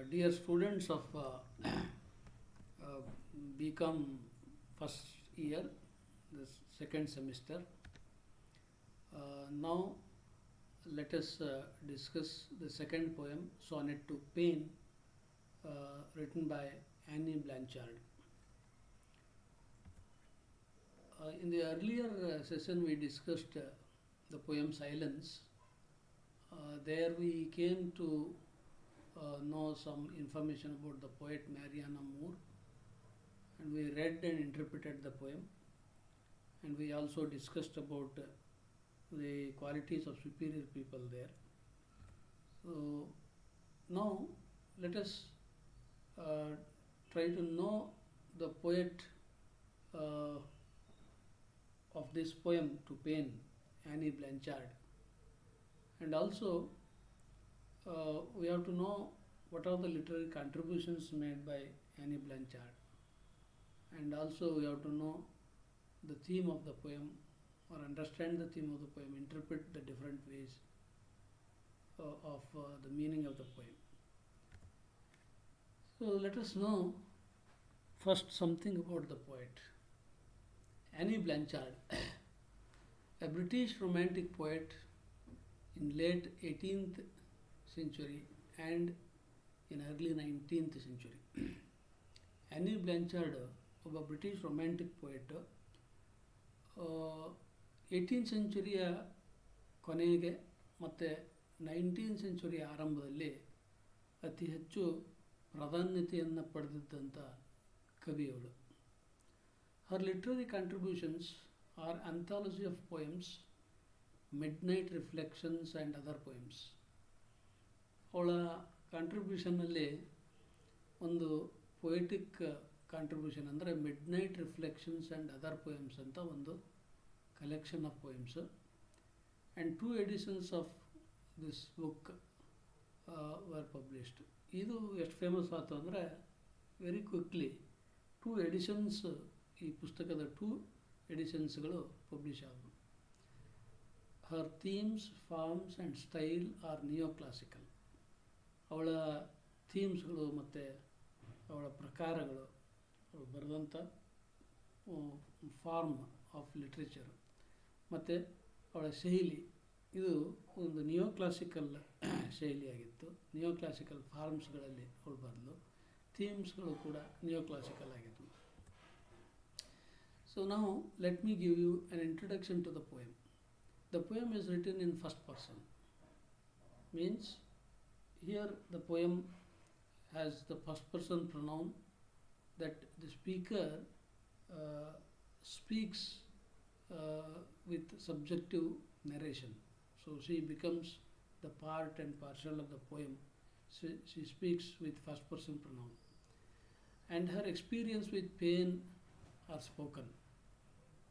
Dear students of BCom first year, the second semester, now let us discuss the second poem, Sonnet to Pain, written by Annie Blanchard. In the earlier session, we discussed the poem Silence. There we came to know some information about the poet Mariana Moore, and we read and interpreted the poem, and we also discussed about the qualities of superior people there. So now let us try to know the poet of this poem to pain, Annie Blanchard, and also we have to know what are the literary contributions made by Annie Blanchard, and also we have to know the theme of the poem or understand the theme of the poem, interpret the different ways of the meaning of the poem. So let us know first something about the poet. Annie Blanchard, a British romantic poet in late 18th century and in early 19th century. Annie Blanchard ಒಬ್ಬ British romantic poet. 18th ಸೆಂಚುರಿಯ ಕೊನೆಗೆ ಮತ್ತು 19th ಸೆಂಚುರಿಯ ಆರಂಭದಲ್ಲಿ ಅತಿ ಹೆಚ್ಚು ಪ್ರಾಧಾನ್ಯತೆಯನ್ನು ಪಡೆದಿದ್ದಂಥ ಕವಿಯವಳು. Her literary contributions are anthology of poems, midnight reflections and other poems. ಅವಳ ಕಾಂಟ್ರಿಬ್ಯೂಷನ್ನಲ್ಲಿ ಒಂದು poetic contribution ಅಂದರೆ midnight reflections and other poems ಅಂತ ಒಂದು collection of poems, and 2 editions of this book var published. ಇದು ಎಷ್ಟು ಫೇಮಸ್ ಆಯಿತು ಅಂದರೆ ವೆರಿ ಕ್ವಿಕ್ಲಿ 2 ಎಡಿಷನ್ಸ್, ಈ ಪುಸ್ತಕದ 2 ಎಡಿಷನ್ಸ್ಗಳು ಪಬ್ಲಿಷ್ ಆದವು. Her themes, forms and style are neo classical. ಅವಳ ಥೀಮ್ಸ್ಗಳು ಮತ್ತು ಅವಳ ಪ್ರಕಾರಗಳು, ಅವಳು ಬರೆದಂಥ ಫಾರ್ಮ್ ಆಫ್ ಲಿಟ್ರೇಚರ್ ಮತ್ತು ಅವಳ ಶೈಲಿ, ಇದು ಒಂದು ನಿಯೋ ಕ್ಲಾಸಿಕಲ್ ಶೈಲಿಯಾಗಿತ್ತು. ನಿಯೋ ಕ್ಲಾಸಿಕಲ್ ಫಾರ್ಮ್ಸ್ಗಳಲ್ಲಿ ಅವಳು ಬರೆದಳು. ಥೀಮ್ಸ್ಗಳು ಕೂಡ ನಿಯೋ ಕ್ಲಾಸಿಕಲ್ ಆಗಿದ್ವು. So now let me give you an introduction to the poem. The poem is written in first person. Means here the poem has the first person pronoun, that the speaker speaks with subjective narration. So she becomes the part and parcel of the poem. She speaks with first person pronoun. And her experience with pain are spoken.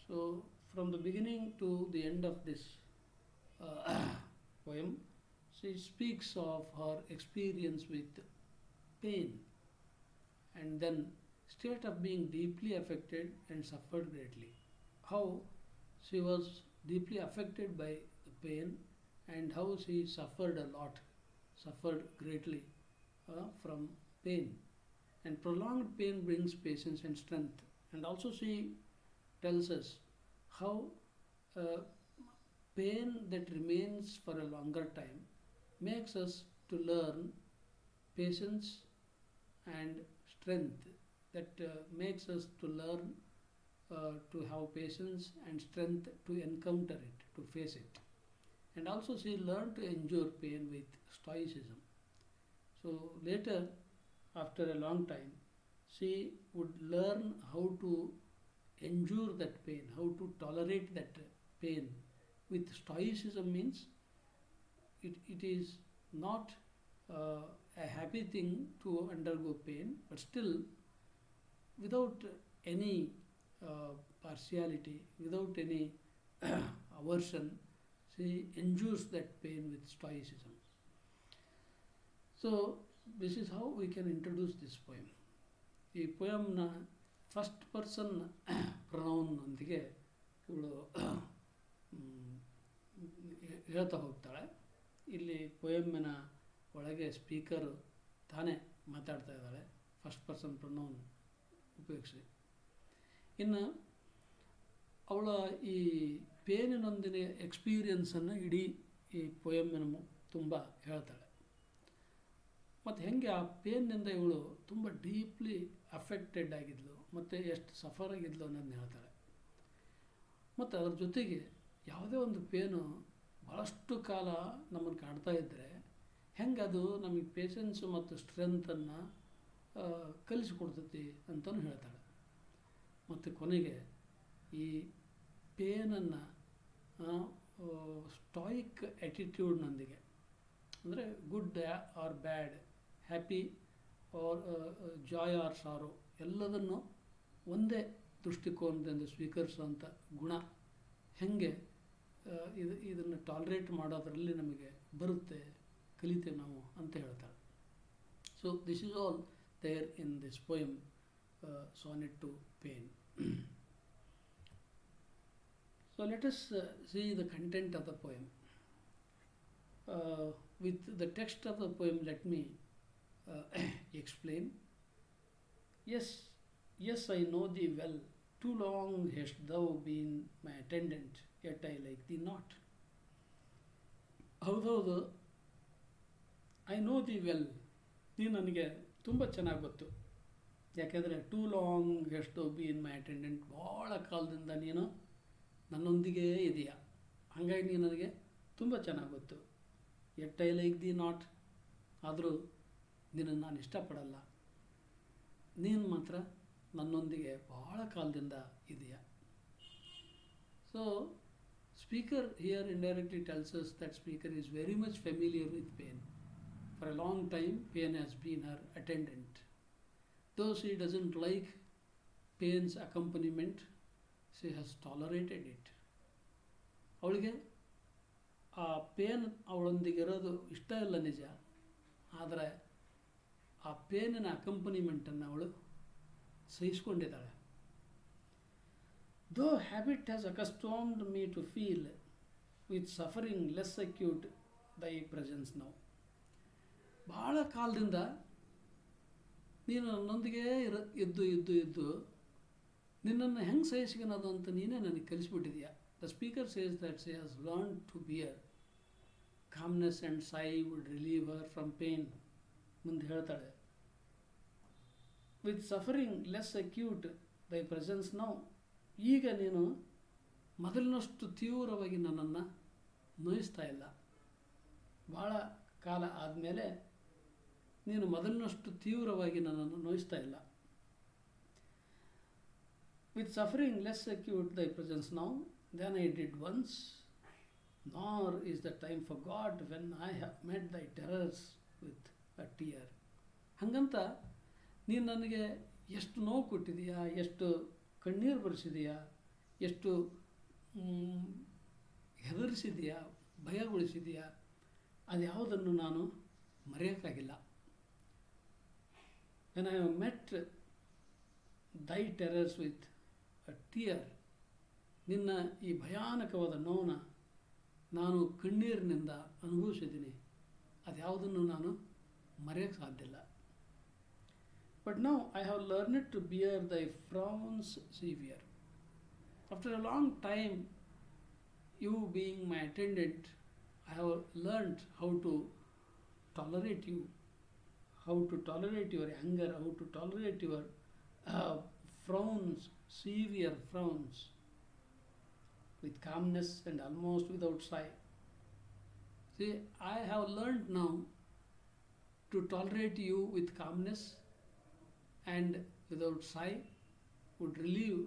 So from the beginning to the end of this poem, she speaks of her experience with pain and then state of being deeply affected and suffered greatly. How she was deeply affected by the pain and how she suffered a lot, suffered greatly from pain. And prolonged pain brings patience and strength. And also she tells us how pain that remains for a longer time makes us to learn patience and strength, that makes us to learn to have patience and strength to encounter it, to face it. And also she learned to endure pain with stoicism. So later, after a long time, she would learn how to endure that pain, how to tolerate that pain with stoicism. Means it is not a happy thing to undergo pain, but still without any partiality, without any aversion, she endures that pain with stoicism. So this is how we can introduce this poem. ಈ ಪೊಯಮ್ನ first person ಪ್ರೊನೌನ್ನೊಂದಿಗೆ ಇವಳು ಹೇಳ್ತಾ ಹೋಗ್ತಾಳೆ. ಇಲ್ಲಿ ಪೊಯಮ್ಮಿನ ಒಳಗೆ speaker ತಾನೇ ಮಾತಾಡ್ತಾ ಇದ್ದಾಳೆ, first person pronoun ಉಪಯೋಗಿಸಿ. ಇನ್ನು ಅವಳ ಈ ಪೇನಿನೊಂದಿನ ಎಕ್ಸ್ಪೀರಿಯನ್ಸನ್ನು ಇಡೀ ಈ ಪೊಯಮ್ಮಿನ ತುಂಬ ಹೇಳ್ತಾಳೆ. ಮತ್ತು ಹೆಂಗೆ ಆ ಪೇನ್ನಿಂದ ಇವಳು ತುಂಬ ಡೀಪ್ಲಿ ಅಫೆಕ್ಟೆಡ್ ಆಗಿದ್ಲು ಮತ್ತು ಎಷ್ಟು ಸಫರ್ ಆಗಿದ್ಲು ಅನ್ನೋದನ್ನ ಹೇಳ್ತಾಳೆ. ಮತ್ತು ಅದ್ರ ಜೊತೆಗೆ ಯಾವುದೇ ಒಂದು ಪೇನು ಭಾಳಷ್ಟು ಕಾಲ ನಮ್ಮನ್ನು ಕಾಡ್ತಾ ಇದ್ದರೆ ಹೆಂಗೆ ಅದು ನಮಗೆ ಪೇಷನ್ಸು ಮತ್ತು ಸ್ಟ್ರೆಂತನ್ನು ಕಲಿಸಿಕೊಡ್ತೈತಿ ಅಂತಲೂ ಹೇಳ್ತಾಳೆ. ಮತ್ತು ಕೊನೆಗೆ ಈ ಪೇನನ್ನು ಸ್ಟಾಯಿಕ್ ಆ್ಯಟಿಟ್ಯೂಡ್ನೊಂದಿಗೆ, ಅಂದರೆ ಗುಡ್ ಆರ್ ಬ್ಯಾಡ್, ಹ್ಯಾಪಿ ಆರ್ ಜಾಯ್ ಆರ್ ಸಾರೋ ಎಲ್ಲದನ್ನು ಒಂದೇ ದೃಷ್ಟಿಕೋನದಿಂದ ಸ್ವೀಕರಿಸುವಂಥ ಗುಣ ಹೆಂಗೆ ಇದನ್ನು ಟಾಲರೇಟ್ ಮಾಡೋದರಲ್ಲಿ ನಮಗೆ ಬರುತ್ತೆ, ಕಲಿತೇವೆ ನಾವು ಅಂತ ಹೇಳ್ತಾರೆ. So this is all there in this poem Sonnet to Pain. So let us see the content of the poem. With the text of the poem, let me explain. Yes, I know thee well. Too long hast thou been my attendant, yet I like thee not. ಹೌದೌದು, I know the well, ನೀನು ನನಗೆ ತುಂಬ ಚೆನ್ನಾಗಿ ಗೊತ್ತು. ಯಾಕೆಂದರೆ two long ಎಷ್ಟು bean ಮೈ attendant, ಭಾಳ ಕಾಲದಿಂದ ನೀನು ನನ್ನೊಂದಿಗೆ ಇದೆಯಾ, ಹಾಗಾಗಿ ನೀನು ನನಗೆ ತುಂಬ ಚೆನ್ನಾಗಿ ಗೊತ್ತು. ಎಟ್ ಐ ಲೈಕ್ ದಿ ನಾಟ್, ಆದರೂ ನಿನ್ನನ್ನು ನಾನು ಇಷ್ಟಪಡಲ್ಲ, ನೀನು ಮಾತ್ರ ನನ್ನೊಂದಿಗೆ ಭಾಳ ಕಾಲದಿಂದ ಇದೆಯಾ. So speaker here indirectly tells us that speaker is very much familiar with pain. For a long time, pain has been her attendant. Though she doesn't like pain's accompaniment, she has tolerated it. ಅವಳಿಗೆ ಆ pain ಅವಳೊಂದಿಗಿರೋದು ಇಷ್ಟ ಇಲ್ಲ ನಿಜ, ಆದರೆ ಆ ಪೇನಿನ ಅಕಂಪನಿಮೆಂಟನ್ನು ಅವಳು ಸಹಿಸ್ಕೊಂಡಿದ್ದಾಳೆ. Though habit has accustomed me to feel with suffering less acute thy presence now. ಭಾಳ ಕಾಲದಿಂದ ನೀನು ನನ್ನೊಂದಿಗೆ ಇದ್ದು ನಿನ್ನನ್ನು ಹೆಂಗೆ ಸಹಿಸ್ಕೊಳೋದು ಅಂತ ನೀನೇ ನನಗೆ ಕಲಿಸ್ಬಿಟ್ಟಿದೆಯಾ. The speaker says that she has learn to bear calmness and sigh would relieve her from pain. ಮುಂದೆ ಹೇಳ್ತಾಳೆ, with suffering less acute thy presence now. ಈಗ ನೀನು ಮೊದಲಿನಷ್ಟು ತೀವ್ರವಾಗಿ ನನ್ನನ್ನು ನೋಯಿಸ್ತಾ ಇಲ್ಲ. ಭಾಳ ಕಾಲ ಆದಮೇಲೆ ನೀನು ಮೊದಲಿನಷ್ಟು ತೀವ್ರವಾಗಿ ನನ್ನನ್ನು ನೋಯಿಸ್ತಾ ಇಲ್ಲ. With suffering less acute thy presence now then I did once, nor is the time for God when I have met thy terrors with a tear. ಹಾಗಂತ ನೀನು ನನಗೆ ಎಷ್ಟು ನೋವು ಕೊಟ್ಟಿದೆಯಾ, ಎಷ್ಟು ಕಣ್ಣೀರು ಬರೆಸಿದೆಯಾ, ಎಷ್ಟು ಹೆದರಿಸಿದೆಯಾ, ಭಯಗೊಳಿಸಿದೆಯಾ, ಅದ್ಯಾವುದನ್ನು ನಾನು ಮರೆಯೋಕ್ಕಾಗಿಲ್ಲ. When I have met thy terrors with a tear, ನಿನ್ನ ಈ ಭಯಾನಕವಾದ ನೋವನ್ನು ನಾನು ಕಣ್ಣೀರಿನಿಂದ ಅನುಭವಿಸಿದ್ದೀನಿ, ಅದ್ಯಾವುದನ್ನು ನಾನು ಮರೆಯೋಕ್ಕೆ ಸಾಧ್ಯ ಇಲ್ಲ. But now I have learned to bear thy frowns severe. After a long time, you being my attendant, I have learned how to tolerate you, how to tolerate your anger, how to tolerate your frowns, severe frowns, with calmness and almost without sigh. See, I have learned now to tolerate you with calmness and without sigh, would relieve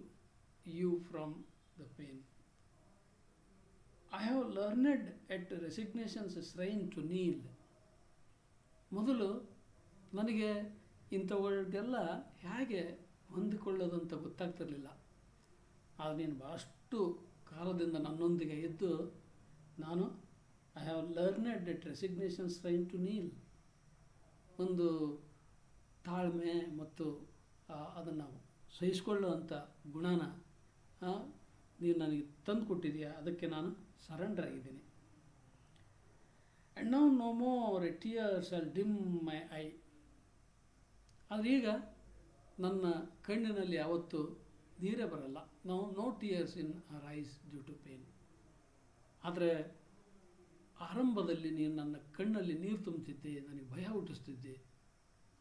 you from the pain. I have learned at resignation's shrine to kneel. ಮೊದಲು ನನಗೆ ಇಂಥವುಗಳಿಗೆಲ್ಲ ಹೇಗೆ ಹೊಂದಿಕೊಳ್ಳೋದು ಅಂತ ಗೊತ್ತಾಗ್ತಿರಲಿಲ್ಲ. ಆದರೆ ನೀನು ಭಾಳಷ್ಟು ಕಾಲದಿಂದ ನನ್ನೊಂದಿಗೆ ಇದ್ದು ನಾನು I have learned at resignation shrine to kneel, ಒಂದು ತಾಳ್ಮೆ ಮತ್ತು ಅದನ್ನು ಸಹಿಸಿಕೊಳ್ಳುವಂಥ ಗುಣನ ನೀನು ನನಗೆ ತಂದು ಕೊಟ್ಟಿದೆಯಾ, ಅದಕ್ಕೆ ನಾನು ಸರೆಂಡರ್ ಆಗಿದ್ದೀನಿ. And now no more a tear shall dim my eye. ಆದರೆ ಈಗ ನನ್ನ ಕಣ್ಣಿನಲ್ಲಿ ಯಾವತ್ತೂ ನೀರೇ ಬರಲ್ಲ. No tears in our eyes due to pain. ಆದರೆ ಆರಂಭದಲ್ಲಿ ನೀನು ನನ್ನ ಕಣ್ಣಲ್ಲಿ ನೀರು ತುಂಬುತ್ತಿದ್ದೆ, ನನಗೆ ಭಯ ಹುಟ್ಟಿಸ್ತಿದ್ದೆ.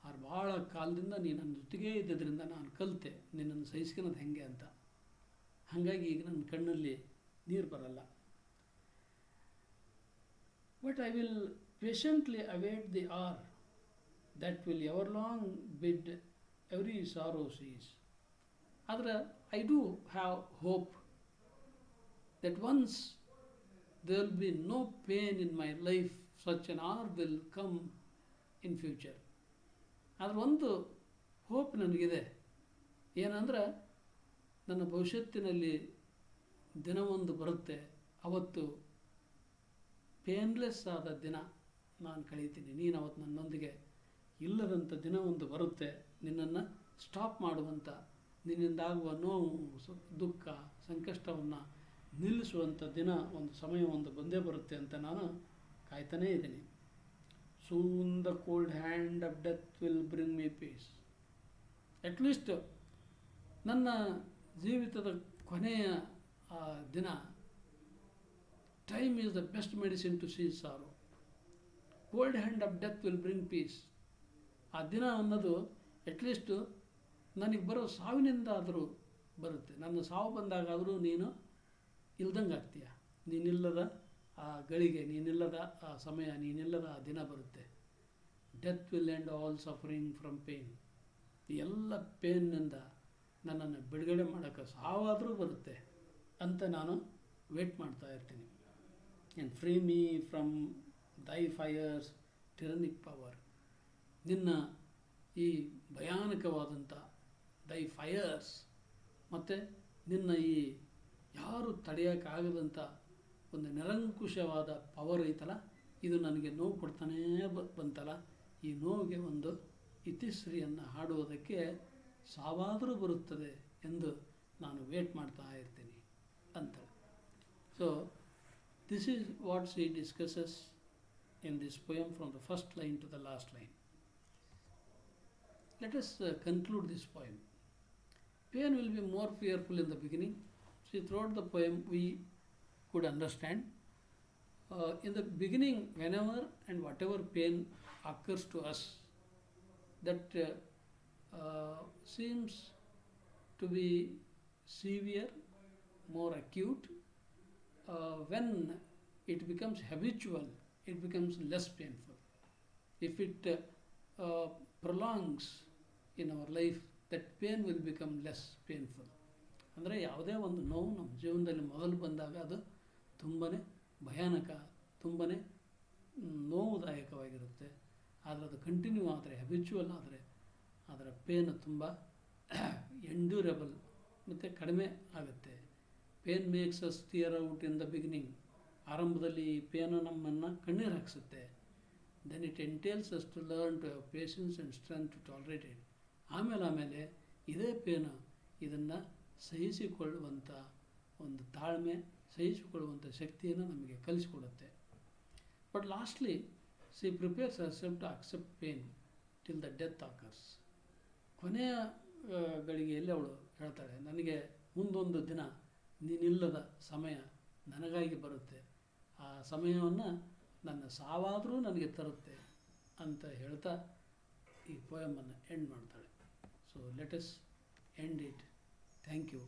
ಆದ್ರೆ ಭಾಳ ಕಾಲದಿಂದ ನೀನು ನನ್ನ ಜೊತೆಗೇ ಇದ್ದಿದ್ದರಿಂದ ನಾನು ಕಲಿತೆ ನಿನ್ನನ್ನು ಸಹಿಸ್ಕೊಳ್ಳೋದು ಹೆಂಗೆ ಅಂತ. ಹಾಗಾಗಿ ಈಗ ನನ್ನ ಕಣ್ಣಲ್ಲಿ ನೀರು ಬರಲ್ಲ. But I will patiently await the hour that will ever long bid every sorrow cease. ಆದರೆ I do have hope that once there will be no pain in my life, such an hour will come in future. ಆದರೆ ಒಂದು hope ನನಗಿದೆ, ಏನಂದ್ರೆ ನನ್ನ ಭವಿಷ್ಯತ್ತಿನಲ್ಲಿ ದಿನವೊಂದು ಬರುತ್ತೆ, ಅವತ್ತು painless ಆದ ದಿನ ನಾನು ಕಳೀತೀನಿ. ನೀನು ಅವತ್ತು ನನ್ನೊಂದಿಗೆ ಇಲ್ಲದಂಥ ದಿನ ಒಂದು ಬರುತ್ತೆ, ನಿನ್ನನ್ನು ಸ್ಟಾಪ್ ಮಾಡುವಂಥ, ನಿನ್ನಿಂದಾಗುವ ನೋವು, ದುಃಖ, ಸಂಕಷ್ಟವನ್ನು ನಿಲ್ಲಿಸುವಂಥ ದಿನ, ಒಂದು ಸಮಯ ಒಂದು ಬಂದೇ ಬರುತ್ತೆ ಅಂತ ನಾನು ಕಾಯ್ತಾನೇ ಇದ್ದೀನಿ. Soon the cold hand of death will bring me peace. At least ನನ್ನ ಜೀವಿತದ ಕೊನೆಯ ದಿನ, time is the best medicine to cease sorrow. Cold hand of death will bring peace. ಆ ದಿನ ಅನ್ನೋದು ಅಟ್ಲೀಸ್ಟು ನನಗೆ ಬರೋ ಸಾವಿನಿಂದ ಆದರೂ ಬರುತ್ತೆ. ನನ್ನ ಸಾವು ಬಂದಾಗಾದರೂ ನೀನು ಇಲ್ದಂಗೆ ಆಗ್ತೀಯ. ನೀನಿಲ್ಲದ ಆ ಗಳಿಗೆ, ನೀನಿಲ್ಲದ ಆ ಸಮಯ, ನೀನಿಲ್ಲದ ಆ ದಿನ ಬರುತ್ತೆ. Death will end all suffering from pain. ಈ ಎಲ್ಲ ಪೇನ್ನಿಂದ ನನ್ನನ್ನು ಬಿಡುಗಡೆ ಮಾಡೋಕ್ಕೆ ಸಾವಾದರೂ ಬರುತ್ತೆ ಅಂತ ನಾನು ವೇಟ್ ಮಾಡ್ತಾ ಇರ್ತೀನಿ. ಆ್ಯಂಡ್ ಫ್ರೀ ಮೀ ಫ್ರಮ್ ದೈ ಫೈರ್ಸ್ ಟಿರನಿಕ್ ಪವರ್. ನಿನ್ನ ಈ ಭಯಾನಕವಾದಂಥ ದೈ ಫೈರ್ಸ್ ಮತ್ತು ನಿನ್ನ ಈ ಯಾರು ತಡೆಯೋಕ್ಕಾಗದಂಥ ಒಂದು ನಿರಂಕುಶವಾದ ಪವರ್ ಐತಲ್ಲ, ಇದು ನನಗೆ ನೋವು ಕೊಡ್ತಾನೇ ಬಂತಲ್ಲ, ಈ ನೋವಿಗೆ ಒಂದು ಇತಿಶ್ರೀಯನ್ನು ಹಾಡುವುದಕ್ಕೆ ಸಾವಾದರೂ ಬರುತ್ತದೆ ಎಂದು ನಾನು ವೇಟ್ ಮಾಡ್ತಾ ಇರ್ತೀನಿ ಅಂತ. So this is what she discusses in this poem from the first line to the last line. Let us conclude this poem. Pain will be more fearful in the beginning. See, throughout the poem we could understand. In the beginning, whenever and whatever pain occurs to us, that seems to be severe, more acute. When it becomes habitual, it becomes less painful. If it prolongs in our life, that pain will become less painful. ಅಂದರೆ ಯಾವುದೇ ಒಂದು ನೋವು ನಮ್ಮ ಜೀವನದಲ್ಲಿ ಮೊದಲು ಬಂದಾಗ ಅದು ತುಂಬಾ ಭಯಾನಕ, ತುಂಬಾ ನೋವುದಾಯಕವಾಗಿರುತ್ತೆ. ಆದರೆ ಅದು ಕಂಟಿನ್ಯೂ ಆದರೆ, ಹ್ಯಾಬಿಚುವಲ್ ಆದರೆ, ಅದರ ಪೇನ್ ತುಂಬ ಎಂಡ್ಯೂರಬಲ್ ಮತ್ತು ಕಡಿಮೆ ಆಗುತ್ತೆ. Pain makes us tear out in the beginning. ಆರಂಭದಲ್ಲಿ ಪೇನು ನಮ್ಮನ್ನು ಕಣ್ಣೀರು ಹಾಕಿಸುತ್ತೆ. Then it entails us to learn to have patience and strength to tolerate it. ಆಮೇಲೆ ಇದೇ ಪೇನು ಇದನ್ನು ಸಹಿಸಿಕೊಳ್ಳುವಂಥ ಒಂದು ತಾಳ್ಮೆ, ಸಹಿಸಿಕೊಳ್ಳುವಂಥ ಶಕ್ತಿಯನ್ನು ನಮಗೆ ಕಲಿಸಿಕೊಡುತ್ತೆ. But lastly she prepares herself to accept pain till the death occurs. ಕೊನೆಯ ಗಳಿಗೆಯಲ್ಲಿ ಅವಳು ಹೇಳ್ತಾಳೆ, ನನಗೆ ಮುಂದೊಂದು ದಿನ ನೀನಿಲ್ಲದ ಸಮಯ ನನಗಾಗಿ ಬರುತ್ತೆ, ಆ ಸಮಯವನ್ನು ನನ್ನ ಸಾವಾದರೂ ನನಗೆ ತರುತ್ತೆ ಅಂತ ಹೇಳ್ತಾ ಈ ಪೋಯಮನ್ನು ಎಂಡ್ ಮಾಡ್ತಾಳೆ. So let us end it. Thank you.